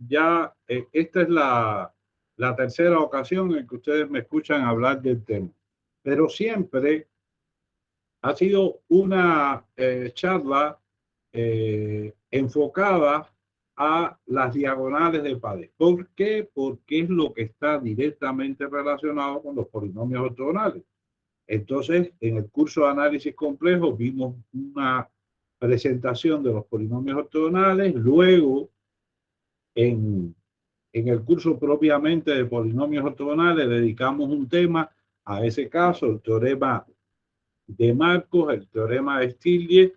ya esta es la tercera ocasión en que ustedes me escuchan hablar del tema, pero siempre ha sido una charla enfocada a las diagonales de Padé. ¿Por qué? Porque es lo que está directamente relacionado con los polinomios ortogonales. Entonces, en el curso de análisis complejo vimos una presentación de los polinomios ortogonales, luego en el curso propiamente de polinomios ortogonales dedicamos un tema a ese caso, el teorema de Marcos, el teorema de Stiglitz,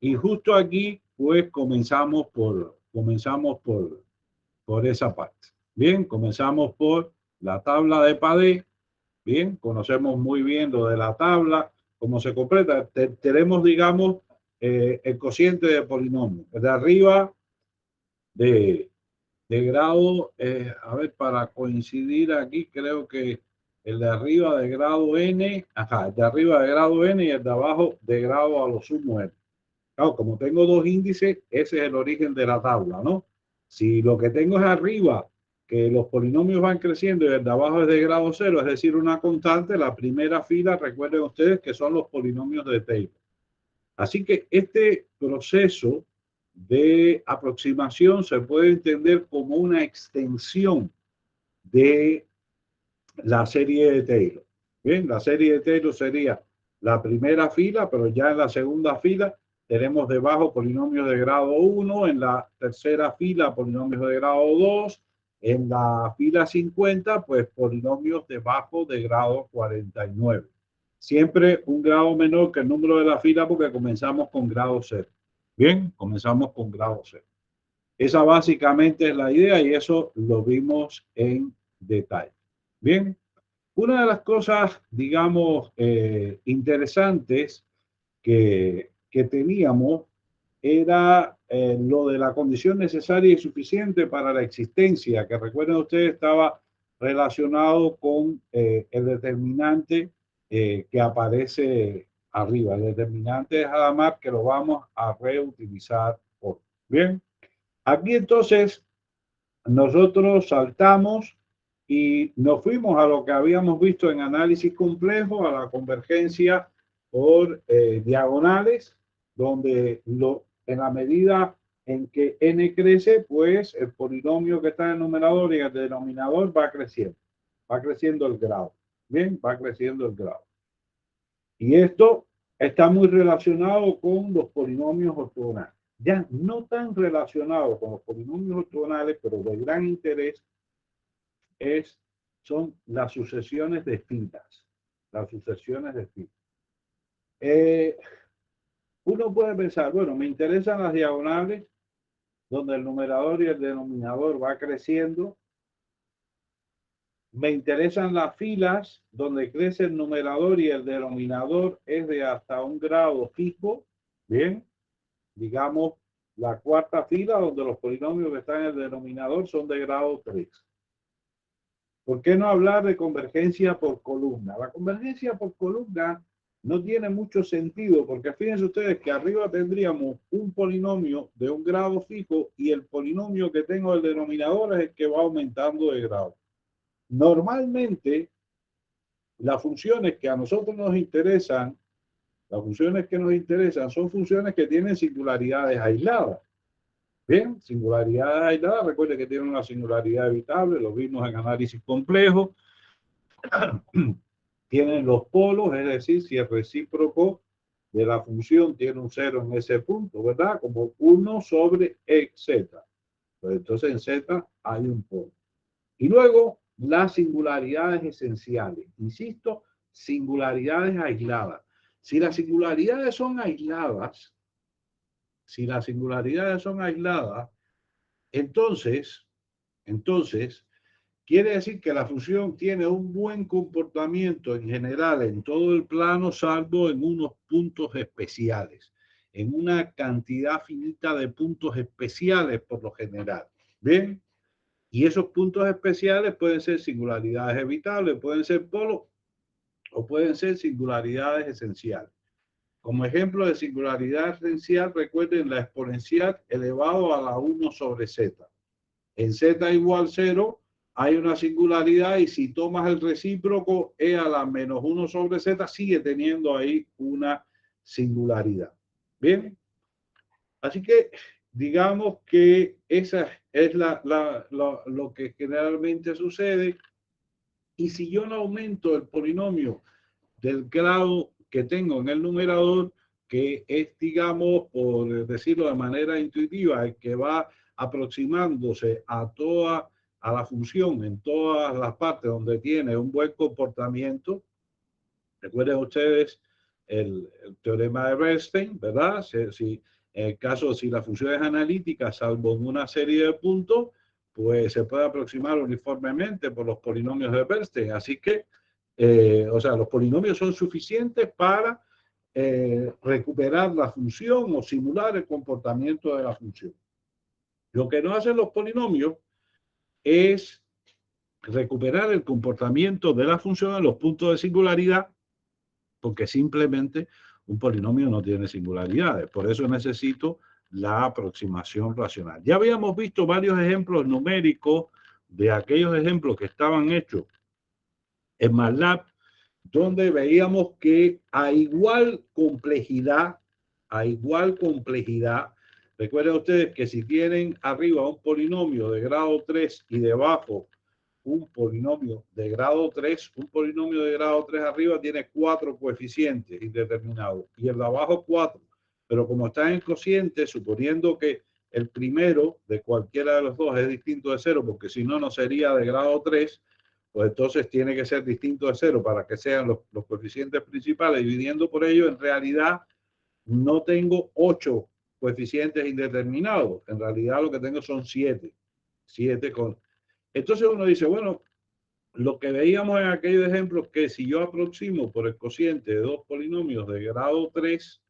y justo aquí pues comenzamos por esa parte. Bien, comenzamos por la tabla de Padé. Bien, conocemos muy bien lo de la tabla, cómo se completa. Tenemos, digamos, el cociente de polinomio. De arriba de grado, a ver, para coincidir aquí, creo que el de arriba de grado n, ajá, el de arriba de grado n y el de abajo de grado a lo sumo n. Claro, como tengo dos índices, ese es el origen de la tabla, ¿no? Si lo que tengo es arriba, que los polinomios van creciendo y el de abajo es de grado cero, es decir, una constante, la primera fila, recuerden ustedes que son los polinomios de Taylor. Así que este proceso de aproximación se puede entender como una extensión de la serie de Taylor. Bien, la serie de Taylor sería la primera fila, pero ya en la segunda fila tenemos debajo polinomios de grado 1, en la tercera fila polinomios de grado 2, en la fila 50, pues polinomios debajo de grado 49. Siempre un grado menor que el número de la fila porque comenzamos con grado 0. Bien, comenzamos con grado 0. Esa básicamente es la idea y eso lo vimos en detalle. Bien, una de las cosas, digamos, interesantes que teníamos era lo de la condición necesaria y suficiente para la existencia, que recuerden ustedes estaba relacionado con el determinante que aparece arriba. El determinante de Hadamard que lo vamos a reutilizar hoy. Bien, aquí entonces nosotros saltamos y nos fuimos a lo que habíamos visto en análisis complejo, a la convergencia por diagonales, donde en la medida en que n crece, pues el polinomio que está en el numerador y el denominador va creciendo el grado. Bien, va creciendo el grado. Y esto está muy relacionado con los polinomios ortogonales. Ya no tan relacionado con los polinomios ortogonales, pero de gran interés son las sucesiones de filas. Las sucesiones de filas. Uno puede pensar, bueno, me interesan las diagonales, donde el numerador y el denominador va creciendo. Me interesan las filas, donde crece el numerador y el denominador es de hasta un grado fijo. Bien, digamos, la cuarta fila, donde los polinomios que están en el denominador son de grado 3. ¿Por qué no hablar de convergencia por columna? La convergencia por columna no tiene mucho sentido, porque fíjense ustedes que arriba tendríamos un polinomio de un grado fijo y el polinomio que tengo del denominador es el que va aumentando de grado. Normalmente, las funciones que a nosotros nos interesan, son funciones que tienen singularidades aisladas. Bien, singularidades aisladas, recuerden que tienen una singularidad evitable, lo vimos en análisis complejo. Tienen los polos, es decir, si el recíproco de la función tiene un 0 en ese punto, ¿verdad? Como 1 sobre z. Pues entonces en z hay un polo. Y luego las singularidades esenciales. Insisto, singularidades aisladas. Si las singularidades son aisladas, entonces quiere decir que la función tiene un buen comportamiento en general en todo el plano, salvo en unos puntos especiales, en una cantidad finita de puntos especiales por lo general. ¿Bien? Y esos puntos especiales pueden ser singularidades evitables, pueden ser polos o pueden ser singularidades esenciales. Como ejemplo de singularidad esencial, recuerden la exponencial elevado a la 1 sobre z. en z igual 0 hay una singularidad y si tomas el recíproco e a la menos 1 sobre z sigue teniendo ahí una singularidad. Bien, así que digamos que esa es lo que generalmente sucede. Y si yo no aumento el polinomio del grado que tengo en el numerador, que es, digamos, por decirlo de manera intuitiva, el que va aproximándose a la función en todas las partes donde tiene un buen comportamiento. Recuerden ustedes el teorema de Bernstein, ¿verdad? Si en el caso, si la función es analítica, salvo en una serie de puntos, pues se puede aproximar uniformemente por los polinomios de Bernstein. Así que, o sea, los polinomios son suficientes para recuperar la función o simular el comportamiento de la función. Lo que no hacen los polinomios es recuperar el comportamiento de la función en los puntos de singularidad, porque simplemente un polinomio no tiene singularidades. Por eso necesito la aproximación racional. Ya habíamos visto varios ejemplos numéricos de aquellos ejemplos que estaban hechos en MATLAB, donde veíamos que a igual complejidad, recuerden ustedes que si tienen arriba un polinomio de grado 3 y debajo un polinomio de grado 3, un polinomio de grado 3 arriba tiene 4 coeficientes indeterminados y el de abajo 4. Pero como está en cociente, suponiendo que el primero de cualquiera de los dos es distinto de 0, porque si no, no sería de grado 3, pues entonces tiene que ser distinto de 0 para que sean los coeficientes principales. Dividiendo por ello, en realidad no tengo 8 coeficientes indeterminados. En realidad lo que tengo son 7. 7 con... Entonces uno dice, bueno, lo que veíamos en aquellos ejemplos, que si yo aproximo por el cociente de dos polinomios de grado 3,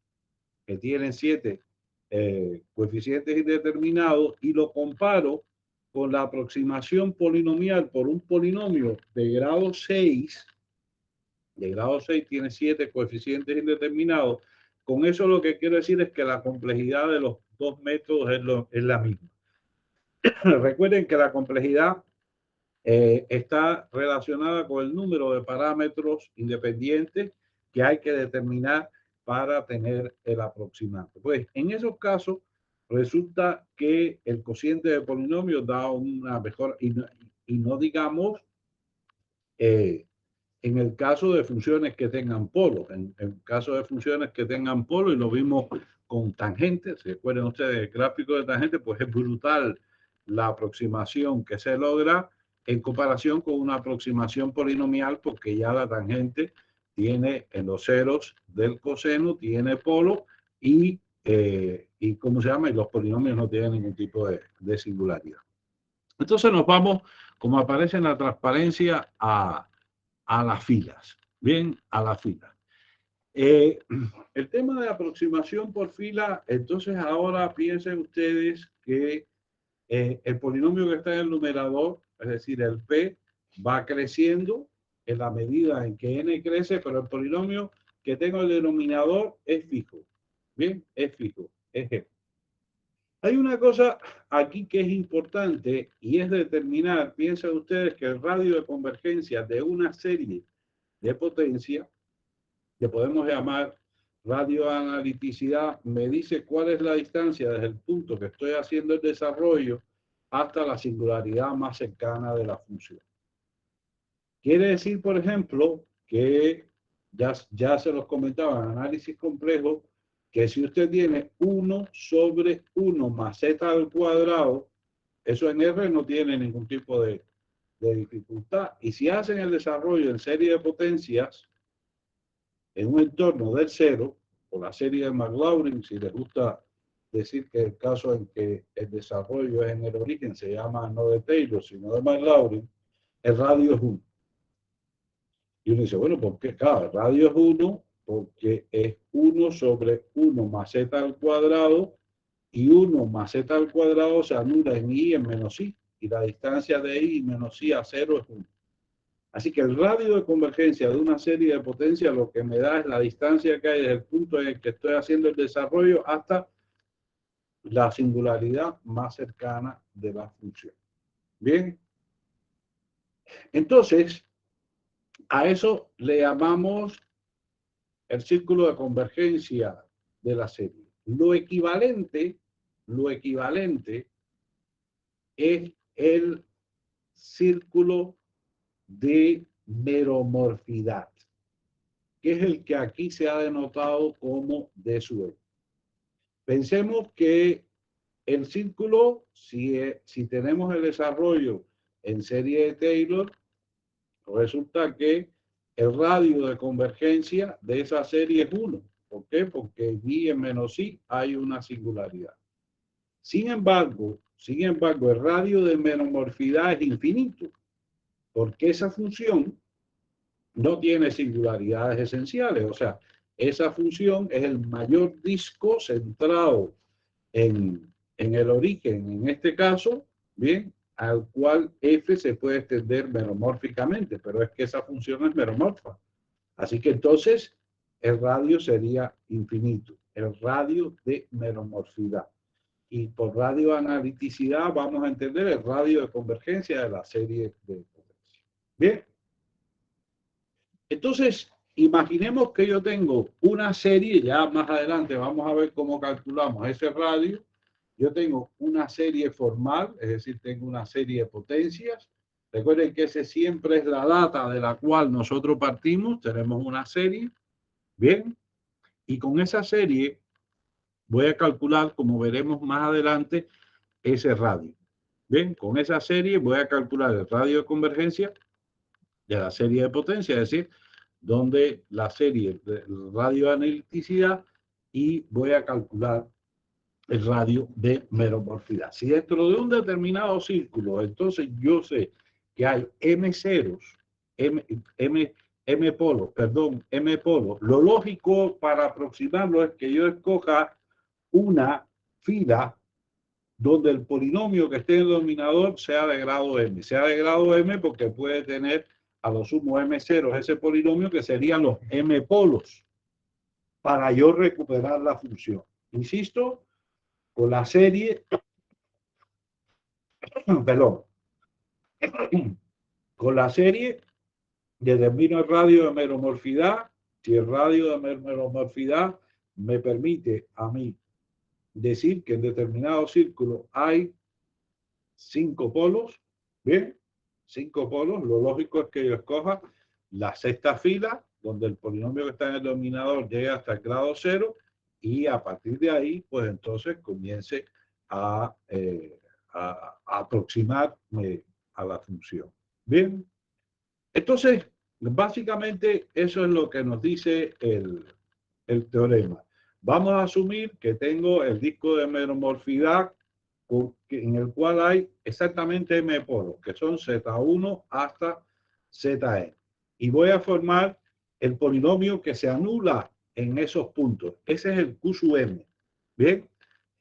que tienen 7 coeficientes indeterminados, y lo comparo con la aproximación polinomial por un polinomio de grado 6, tiene 7 coeficientes indeterminados, con eso lo que quiero decir es que la complejidad de los dos métodos es la misma. Recuerden que la complejidad está relacionada con el número de parámetros independientes que hay que determinar para tener el aproximante. Pues en esos casos resulta que el cociente de polinomios da una mejor, y no digamos en el caso de funciones que tengan polos, en el caso de funciones que tengan polos, y lo vimos con tangentes, si recuerden ustedes el gráfico de tangente, pues es brutal la aproximación que se logra en comparación con una aproximación polinomial, porque ya la tangente tiene en los ceros del coseno, tiene polo y ¿cómo se llama? Y los polinomios no tienen ningún tipo de singularidad. Entonces nos vamos, como aparece en la transparencia, a las filas. Bien, a las filas. El tema de aproximación por fila, entonces ahora piensen ustedes que el polinomio que está en el numerador, es decir, el P, va creciendo en la medida en que n crece, pero el polinomio que tengo en el denominador es fijo. Bien, es fijo, es G. Hay una cosa aquí que es importante y es determinar, piensen ustedes, que el radio de convergencia de una serie de potencia, que podemos llamar radioanaliticidad, me dice cuál es la distancia desde el punto que estoy haciendo el desarrollo hasta la singularidad más cercana de la función. Quiere decir, por ejemplo, que ya se los comentaba en análisis complejo, que si usted tiene 1 sobre 1 más z al cuadrado, eso en R no tiene ningún tipo de dificultad. Y si hacen el desarrollo en serie de potencias, en un entorno del cero, o la serie de Maclaurin, si les gusta decir que el caso en que el desarrollo es en el origen se llama no de Taylor, sino de Maclaurin, el radio es 1. Y uno dice, bueno, ¿por qué? Claro, el radio es 1 porque es 1 sobre 1 más z al cuadrado, y 1 más z al cuadrado se anula en i en menos i, y la distancia de i menos i a 0 es 1. Así que el radio de convergencia de una serie de potencias lo que me da es la distancia que hay desde el punto en el que estoy haciendo el desarrollo hasta la singularidad más cercana de la función. Bien, entonces a eso le llamamos el círculo de convergencia de la serie. Lo equivalente es el círculo de meromorfidad, que es el que aquí se ha denotado como D sub E. Pensemos que el círculo, si tenemos el desarrollo en serie de Taylor, resulta que el radio de convergencia de esa serie es 1. ¿Por qué? Porque allí en menos I hay una singularidad. Sin embargo, el radio de meromorfidad es infinito, porque esa función no tiene singularidades esenciales. O sea, esa función es el mayor disco centrado en el origen, en este caso, bien, al cual F se puede extender meromórficamente, pero es que esa función es meromorfa. Así que entonces el radio sería infinito, el radio de meromorfidad. Y por radio analiticidad vamos a entender el radio de convergencia de la serie de potencia. Bien. Entonces, imaginemos que yo tengo una serie, ya más adelante vamos a ver cómo calculamos ese radio. Yo tengo una serie formal, es decir, tengo una serie de potencias. Recuerden que ese siempre es la data de la cual nosotros partimos. Tenemos una serie, bien, y con esa serie voy a calcular, como veremos más adelante, ese radio. Bien, con esa serie voy a calcular el radio de convergencia de la serie de potencia, es decir, donde la serie de radio de analiticidad, y voy a calcular el radio de meromorfidad. Si dentro de un determinado círculo, entonces yo sé que hay M ceros, M polos, perdón, M polos, lo lógico para aproximarlo es que yo escoja una fila donde el polinomio que esté en el denominador sea de grado M. Sea de grado M porque puede tener a lo sumo M ceros ese polinomio que serían los M polos para yo recuperar la función. Insisto, con la serie, perdón, con la serie determino el radio de meromorfidad. Si el radio de meromorfidad me permite a mí decir que en determinado círculo hay 5 polos, ¿bien? 5 polos, lo lógico es que yo escoja la sexta fila, donde el polinomio que está en el denominador llega hasta el grado 0, y a partir de ahí, pues entonces comience a aproximarme a la función. Bien, entonces, básicamente eso es lo que nos dice el teorema. Vamos a asumir que tengo el disco de meromorfidad en el cual hay exactamente M polos, que son Z1 hasta Zn. Y voy a formar el polinomio que se anula en esos puntos. Ese es el Q sub m. Bien,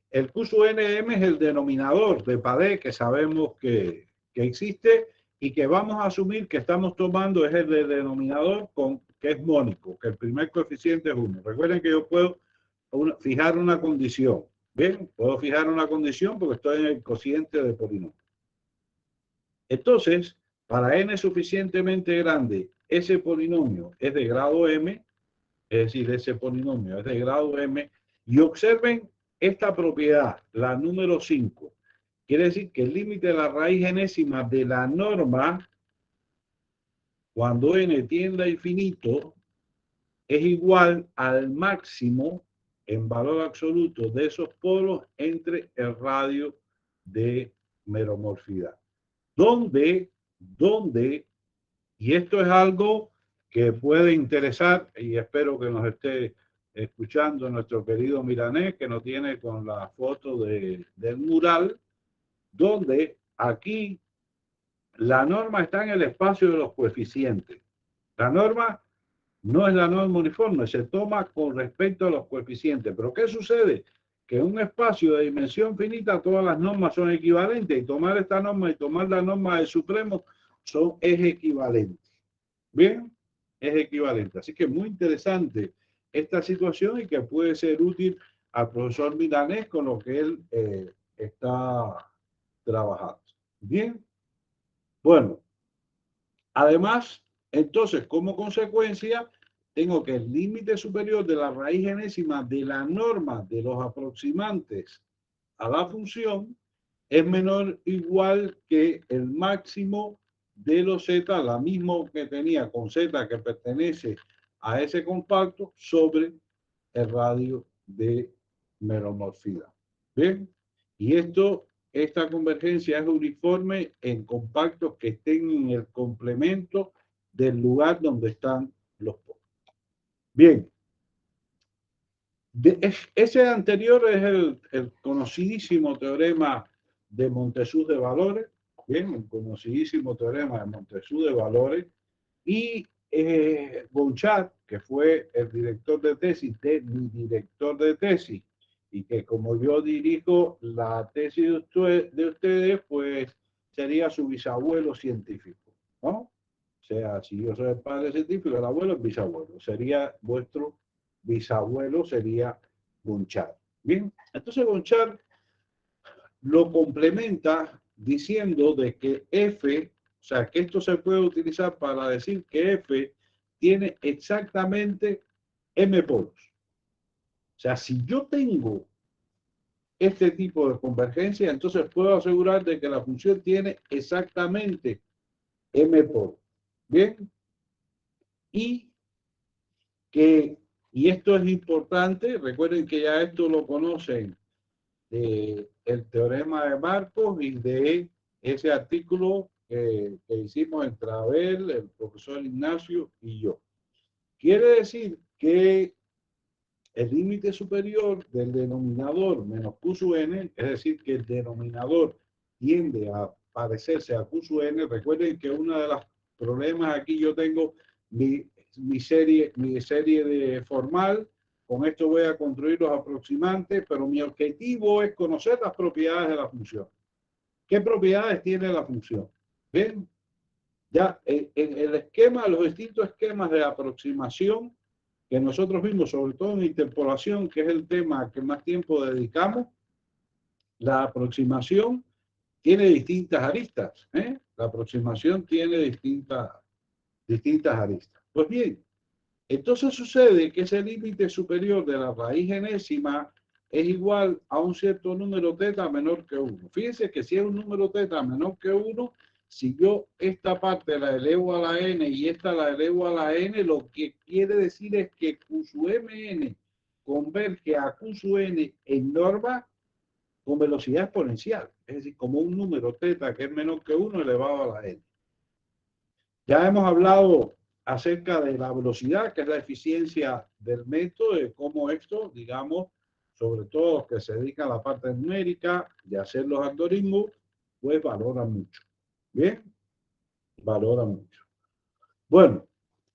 el Q sub nm es el denominador de Padé que sabemos que existe y que vamos a asumir que estamos tomando es el de denominador que es mónico, que el primer coeficiente es 1. Recuerden que yo puedo fijar una condición. Bien, puedo fijar una condición porque estoy en el cociente de polinomio. Entonces, para n suficientemente grande, ese polinomio es de grado m, es decir, ese polinomio es de grado m, y observen esta propiedad, la número 5. Quiere decir que el límite de la raíz enésima de la norma, cuando n tiende a infinito, es igual al máximo en valor absoluto de esos polos entre el radio de meromorfidad. ¿Dónde? Y esto es algo que puede interesar, y espero que nos esté escuchando nuestro querido Milanés, que nos tiene con la foto del mural, donde aquí la norma está en el espacio de los coeficientes. La norma no es la norma uniforme, se toma con respecto a los coeficientes. Pero ¿qué sucede? Que en un espacio de dimensión finita todas las normas son equivalentes, y tomar esta norma y tomar la norma del supremo es equivalente. Bien, es equivalente. Así que muy interesante esta situación y que puede ser útil al profesor Milanés con lo que él está trabajando. Bien, Bueno, además, entonces, como consecuencia, tengo que el límite superior de la raíz enésima de la norma de los aproximantes a la función es menor o igual que el máximo de los z, la misma que tenía con z que pertenece a ese compacto sobre el radio de meromorfidad. ¿Bien? Y esta convergencia es uniforme en compactos que estén en el complemento del lugar donde están los polos. Bien. Ese anterior es el conocidísimo teorema de Montessus de valores, bien, el conocidísimo teorema de Montessus de valores, y Bouchard, que fue el director de tesis de mi director de tesis, y que como yo dirijo la tesis de ustedes, pues sería su bisabuelo científico, ¿no? O sea, si yo soy el padre científico, el abuelo es bisabuelo, sería vuestro bisabuelo, sería Bouchard. Bien, entonces Bouchard lo complementa diciendo de que F, o sea, que esto se puede utilizar para decir que F tiene exactamente M polos. O sea, si yo tengo este tipo de convergencia, entonces puedo asegurar de que la función tiene exactamente M polos. Bien, y y esto es importante, recuerden que ya esto lo conocen el teorema de Marcos y de ese artículo que hicimos entre Abel, el profesor Ignacio y yo. Quiere decir que el límite superior del denominador menos Q sub n, es decir, que el denominador tiende a parecerse a Q sub n. Recuerden que uno de los problemas aquí yo tengo mi serie de formal. Con esto voy a construir los aproximantes, pero mi objetivo es conocer las propiedades de la función. ¿Qué propiedades tiene la función? ¿Ven? Ya en el esquema, los distintos esquemas de aproximación que nosotros vimos, sobre todo en interpolación, que es el tema que más tiempo dedicamos, la aproximación tiene distintas aristas. La aproximación tiene distintas aristas. Pues bien, entonces sucede que ese límite superior de la raíz enésima es igual a un cierto número teta menor que 1. Fíjense que si es un número teta menor que 1, si yo esta parte la elevo a la n y esta la elevo a la n, lo que quiere decir es que Q sub mn converge a Q sub n en norma con velocidad exponencial. Es decir, como un número teta que es menor que 1 elevado a la n. Ya hemos hablado acerca de la velocidad, que es la eficiencia del método, de cómo esto, digamos, sobre todo los que se dedican a la parte numérica de hacer los algoritmos, pues valora mucho. Bien, valora mucho. Bueno,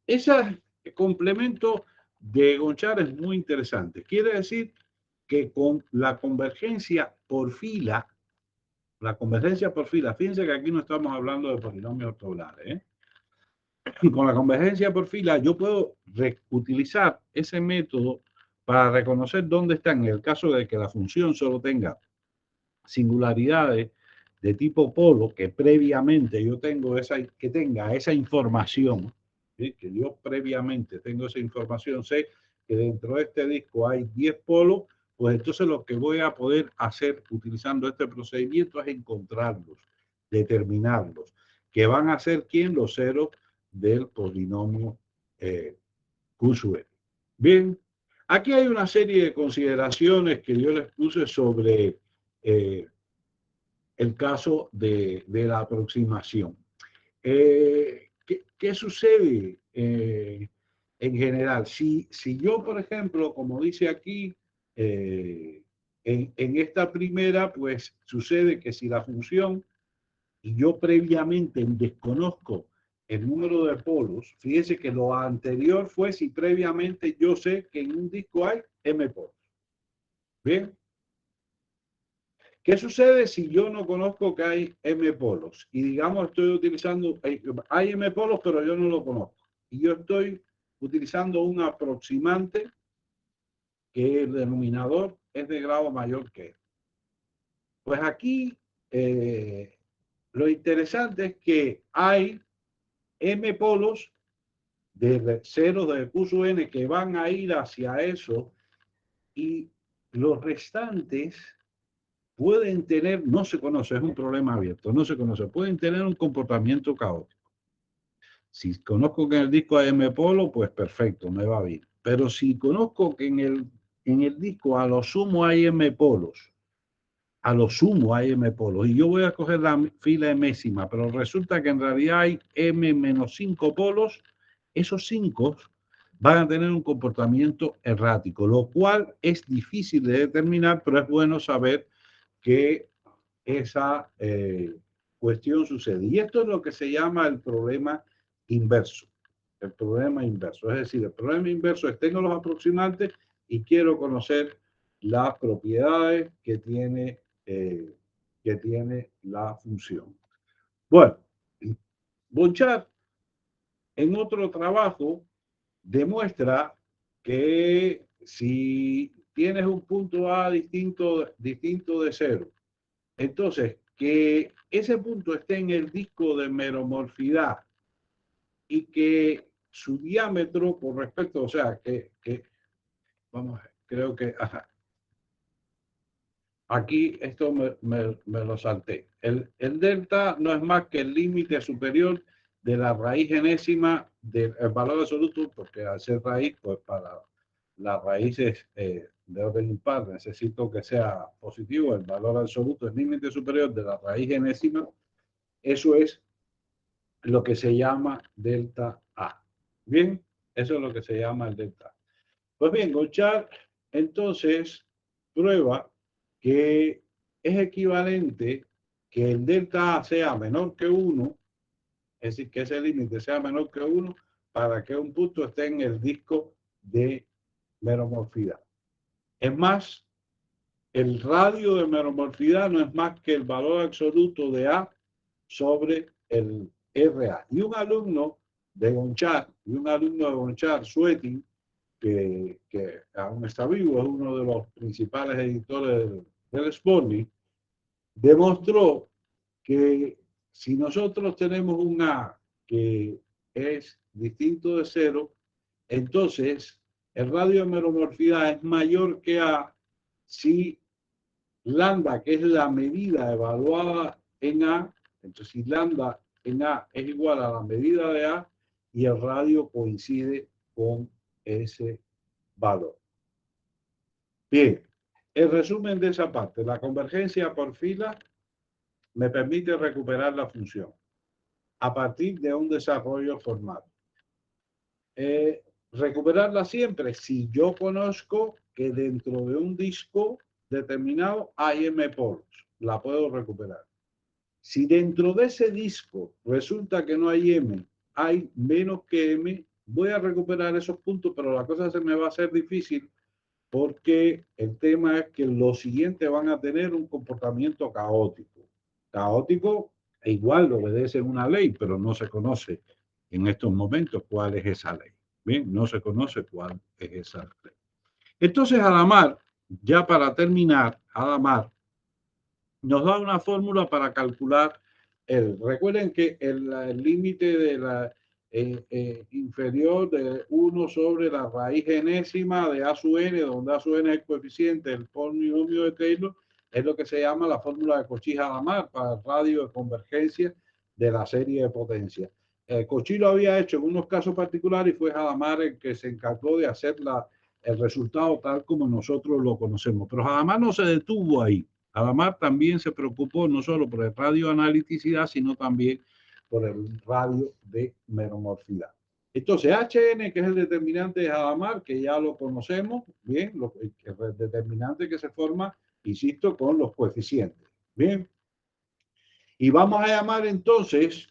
ese complemento de Gonchar es muy interesante. Quiere decir que con la convergencia por fila, fíjense que aquí no estamos hablando de polinomios ortogonales, ¿eh? Con la convergencia por fila, yo puedo utilizar ese método para reconocer dónde están, en el caso de que la función solo tenga singularidades de tipo polo, que previamente yo tengo que tenga esa información, ¿sí? Que yo previamente tengo esa información, sé que dentro de este disco hay 10 polos, pues entonces lo que voy a poder hacer utilizando este procedimiento es encontrarlos, determinarlos, que van a ser ¿quién? Los ceros del polinomio Q sub n. Bien, aquí hay una serie de consideraciones que yo les puse sobre el caso de la aproximación. ¿Qué sucede en general? Si yo, por ejemplo, como dice aquí, en esta primera, pues sucede que si la función, y yo previamente desconozco el número de polos, fíjese que lo anterior fue si previamente yo sé que en un disco hay m polos. Bien. ¿Qué sucede si yo no conozco que hay m polos? Y digamos, estoy utilizando, hay m polos, pero yo no lo conozco. Y yo estoy utilizando un aproximante que el denominador es de grado mayor que. Pues aquí lo interesante es que hay M polos de ceros de Q sub n que van a ir hacia eso y los restantes pueden tener, no se conoce, es un problema abierto, no se conoce, pueden tener un comportamiento caótico. Si conozco que en el disco hay M polo, pues perfecto, me va bien. Pero si conozco que en el disco a lo sumo hay M polos, a lo sumo hay M polos, y yo voy a coger la fila emésima, pero resulta que en realidad hay M menos 5 polos, esos 5 van a tener un comportamiento errático, lo cual es difícil de determinar, pero es bueno saber que esa cuestión sucede. Y esto es lo que se llama el problema inverso. El problema inverso. Es decir, el problema inverso es tengo los aproximantes y quiero conocer las propiedades que tiene la función. Bueno, Bouchard en otro trabajo demuestra que si tienes un punto A distinto de cero, entonces que ese punto esté en el disco de meromorfidad y que su diámetro con respecto, o sea, vamos, creo que, aquí esto me lo salté. El delta no es más que el límite superior de la raíz enésima del valor absoluto, porque al ser raíz, pues para las raíces de orden impar necesito que sea positivo, el valor absoluto es límite superior de la raíz enésima, eso es lo que se llama delta A. Bien, eso es lo que se llama el delta A. Pues bien, Gochard entonces prueba que es equivalente que el delta A sea menor que 1, es decir, que ese límite sea menor que 1 para que un punto esté en el disco de meromorfidad. Es más, el radio de meromorfidad no es más que el valor absoluto de A sobre el RA. Y un alumno de Gonchar, Sweeting, que aún está vivo, es uno de los principales editores del Sporting, demostró que si nosotros tenemos un A que es distinto de cero, entonces el radio de meromorfidad es mayor que A si lambda, que es la medida evaluada en A, entonces si lambda en A es igual a la medida de A y el radio coincide con ese valor. Bien, el resumen de esa parte, la convergencia por fila me permite recuperar la función a partir de un desarrollo formal. Recuperarla siempre si yo conozco que dentro de un disco determinado hay M polos, la puedo recuperar. Si dentro de ese disco resulta que no hay M, hay menos que M, voy a recuperar esos puntos, pero la cosa se me va a hacer difícil porque el tema es que los siguientes van a tener un comportamiento caótico. Caótico e igual obedece una ley, pero no se conoce en estos momentos cuál es esa ley. Bien, no se conoce cuál es esa ley. Entonces, Hadamard, ya para terminar, Hadamard nos da una fórmula para calcular recuerden que el límite de la inferior de 1 sobre la raíz enésima de A sub n, donde A sub n es el coeficiente del polinomio de Taylor, es lo que se llama la fórmula de Cauchy-Hadamard para el radio de convergencia de la serie de potencia. Cauchy lo había hecho en unos casos particulares y fue Hadamard el que se encargó de hacer el resultado tal como nosotros lo conocemos. Pero Hadamard no se detuvo ahí. Hadamard también se preocupó no solo por el radio de analiticidad, sino también por el radio de meromorfidad. Entonces, Hn, que es el determinante de Hadamard, que ya lo conocemos, bien, el determinante que se forma, insisto, con los coeficientes. Bien. Y vamos a llamar entonces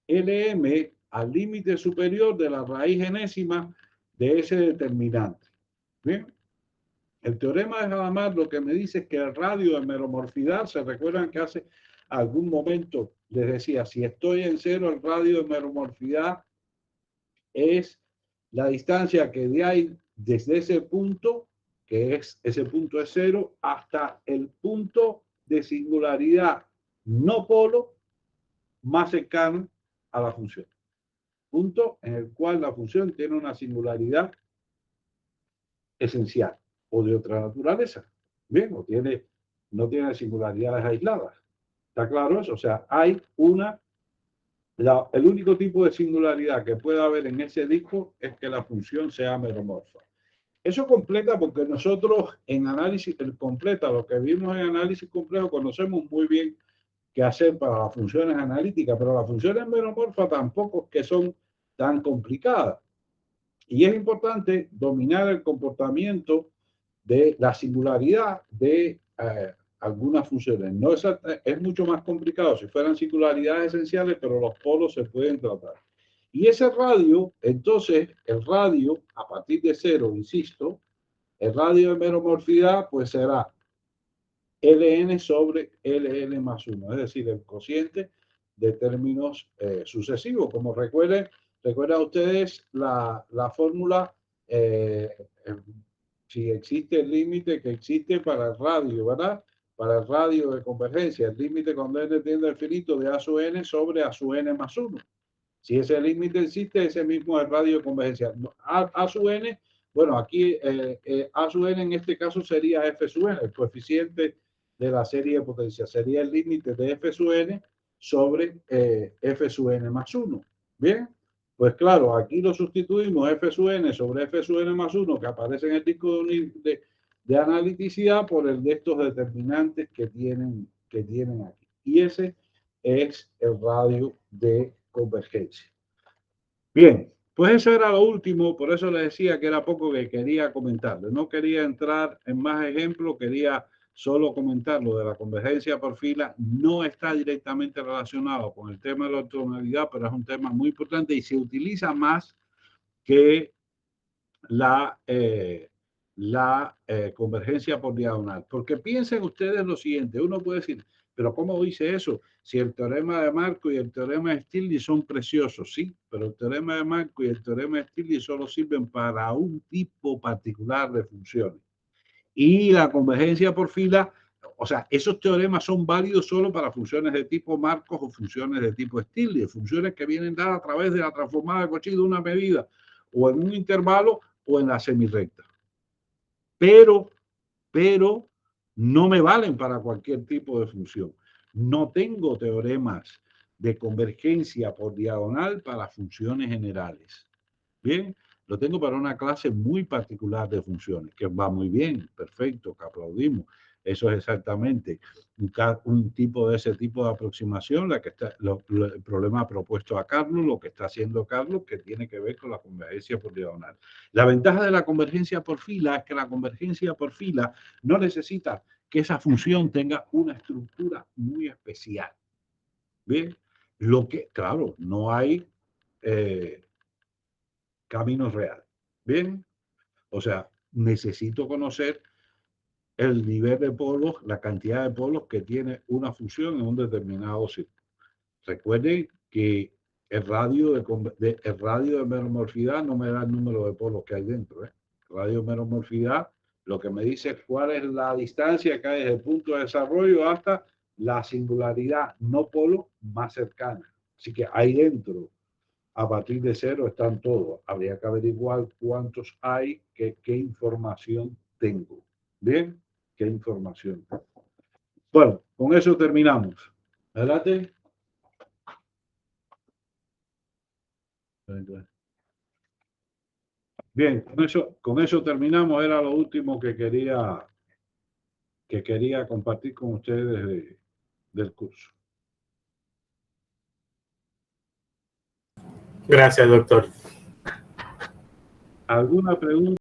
Lm al límite superior de la raíz enésima de ese determinante. Bien. El teorema de Hadamard lo que me dice es que el radio de meromorfidad, se recuerdan que hace algún momento les decía, si estoy en cero, el radio de meromorfidad es la distancia que hay desde ese punto, ese punto es cero, hasta el punto de singularidad no polo, más cercano a la función. Punto en el cual la función tiene una singularidad esencial o de otra naturaleza. Bien, no tiene singularidades aisladas. ¿Está claro eso? O sea, hay el único tipo de singularidad que puede haber en ese disco es que la función sea meromorfa. Eso completa porque nosotros en análisis completa, lo que vimos en análisis complejo, conocemos muy bien qué hacer para las funciones analíticas, pero las funciones meromorfas tampoco es que son tan complicadas. Y es importante dominar el comportamiento de la singularidad de algunas funciones. No es mucho más complicado si fueran singularidades esenciales, pero los polos se pueden tratar. Y ese radio, entonces, el radio a partir de cero, insisto, el radio de meromorfidad pues será Ln sobre Ln más 1, es decir, el cociente de términos sucesivos. Como recuerden ustedes la fórmula, si existe el límite que existe para el radio, ¿verdad? Para el radio de convergencia, el límite cuando n tiende al infinito de A sub n sobre A sub n más 1. Si ese límite existe, ese mismo es el radio de convergencia. A sub n, bueno, aquí A sub n en este caso sería F sub n, el coeficiente de la serie de potencia. Sería el límite de F sub n sobre F sub n más 1. Bien, pues claro, aquí lo sustituimos F sub n sobre F sub n más 1, que aparece en el disco de analiticidad, por el de estos determinantes que tienen aquí. Y ese es el radio de convergencia. Bien, pues eso era lo último, por eso les decía que era poco que quería comentarles. No quería entrar en más ejemplos, quería solo comentar lo de la convergencia por fila. No está directamente relacionado con el tema de la ortogonalidad, pero es un tema muy importante y se utiliza más que la convergencia por diagonal. Porque piensen ustedes lo siguiente, uno puede decir, pero ¿cómo dice eso? Si el teorema de Marco y el teorema de Stirling son preciosos, sí, pero el teorema de Marco y el teorema de Stirling solo sirven para un tipo particular de funciones. Y la convergencia por fila, o sea, esos teoremas son válidos solo para funciones de tipo Marcos o funciones de tipo Stirling, funciones que vienen dadas a través de la transformada de Cauchy de una medida o en un intervalo o en la semirrecta. Pero no me valen para cualquier tipo de función. No tengo teoremas de convergencia por diagonal para funciones generales. Bien, lo tengo para una clase muy particular de funciones, que va muy bien, perfecto, que aplaudimos. Eso es exactamente un tipo de ese tipo de aproximación, el problema propuesto a Carlos, lo que está haciendo Carlos, que tiene que ver con la convergencia por diagonal. La ventaja de la convergencia por fila es que la convergencia por fila no necesita que esa función tenga una estructura muy especial. Bien, claro, no hay caminos reales. Bien, o sea, necesito conocer el nivel de polos, la cantidad de polos que tiene una función en un determinado círculo. Recuerden que el radio de meromorfidad no me da el número de polos que hay dentro. El radio de meromorfidad lo que me dice es cuál es la distancia que hay desde el punto de desarrollo hasta la singularidad no polo más cercana. Así que ahí dentro, a partir de cero, están todos. Habría que averiguar cuántos hay, qué información tengo. ¿Bien? ¿Qué información? Bueno, con eso terminamos. Adelante. Bien, con eso terminamos. Era lo último que quería compartir con ustedes del curso. Gracias, doctor. ¿Alguna pregunta?